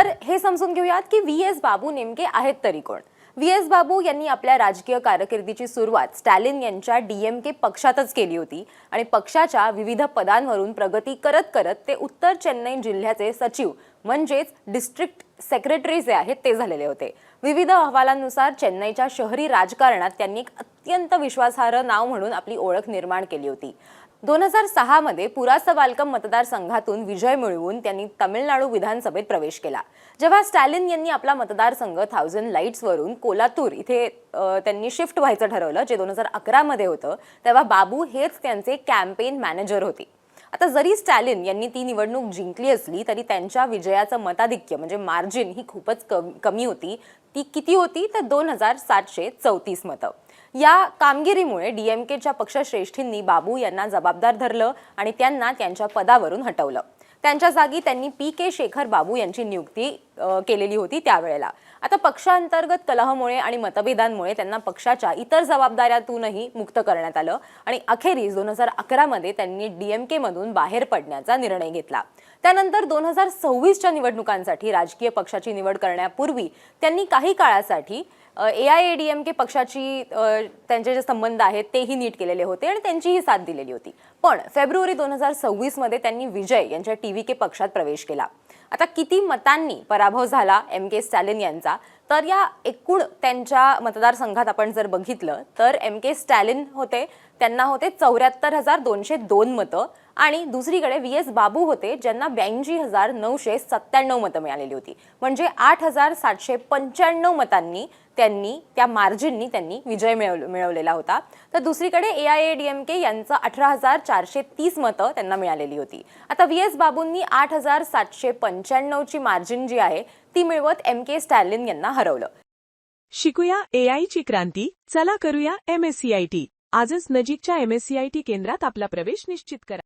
तर हे समजून घेऊयात की व्ही.एस. बाबू नेमके आहेत तरी कोण. व्ही.एस. बाबू यांनी आपल्या राजकीय कारकिर्दीची सुरुवात स्टॅलिन यांच्या डीएमके पक्षातच केली होती आणि पक्षाच्या विविध पदांवरून प्रगती करत करत ते उत्तर चेन्नई जिल्ह्याचे सचिव म्हणजेच डिस्ट्रिक्ट सेक्रेटरी जे आहेत ते झालेले होते. विविध अहवालांनुसार चेन्नईच्या शहरी राजकारणात त्यांनी एक अत्यंत विश्वासार्ह नाव म्हणून आपली ओळख निर्माण केली होती. 2006 मध्ये पुरासवाल्कम मतदारसंघातून विजय मिळवून त्यांनी तामिळनाडू विधानसभेत प्रवेश केला. जेव्हा स्टॅलिन यांनी आपला मतदारसंघ 1000 लाईट्स वरून कोलातूर इथे त्यांनी शिफ्ट व्हायचं ठरवलं, जे 2011 मध्ये होतं, तेव्हा बाबू हेच त्यांचे कॅम्पेन मॅनेजर होते. आता जरी स्टॅलिन यांनी ती निवडणूक जिंकली असली तरी त्यांच्या विजयाचं मताधिक्य म्हणजे मार्जिन ही खूपच कमी होती. ती किती होती तर 2734 मतं. या कामगिरीमुळे डीएमकेच्या पक्षश्रेष्ठींनी बाबू यांना जबाबदार धरलं आणि त्यांना त्यांच्या पदावरून हटवलं. त्यांच्या जागी त्यांनी पी.के. शेखर बाबू यांची नियुक्ती केलेली होती त्यावेळेला. आता पक्षांतर्गत कलहामुळे आणि मतभेदांमुळे त्यांना पक्षाच्या इतर जबाबदाऱ्यातूनही मुक्त करण्यात आलं आणि अखेरीस 2011 मध्ये त्यांनी डीएमके मधून बाहेर पडण्याचा निर्णय घेतला. त्यानंतर 2026च्या निवडणुकांसाठी राजकीय पक्षाची निवड करण्यापूर्वी त्यांनी काही काळासाठी AIADMK पक्षाची त्यांचे जे संबंध आहेत तेही नीट केलेले होते आणि त्यांचीही साथ दिलेली होती. पण फेब्रुवारी 2026 मध्ये त्यांनी विजय यांच्या TVK पक्षात प्रवेश केला. आता किती मतांनी पराभव झाला MK स्टॅलिन यांचा, तर या एकूण त्यांच्या मतदारसंघात आपण जर बघितलं तर MK स्टॅलिन होते, त्यांना होते 74,202 मतं आणि दुसरीकडे व्ही.एस. बाबू होते ज्यांना 82,997 मतं मिळालेली होती. म्हणजे 8,795 मतांनी त्या मार्जिननी त्यांनी विजय मिळवलेला होता. तर दुसरीकडे AIADMK यांचं 18,430 मतं त्यांना मिळालेली होती. आता व्ही.एस. बाबूंनी 8,795 ची मार्जिन जी आहे ती मिळवत MK स्टॅलिन यांना हरवलं. शिकूया AI ची क्रांती. चला करूया MSCIT. आजच नजीकच्या MSCIT केंद्रात आपला प्रवेश निश्चित करा.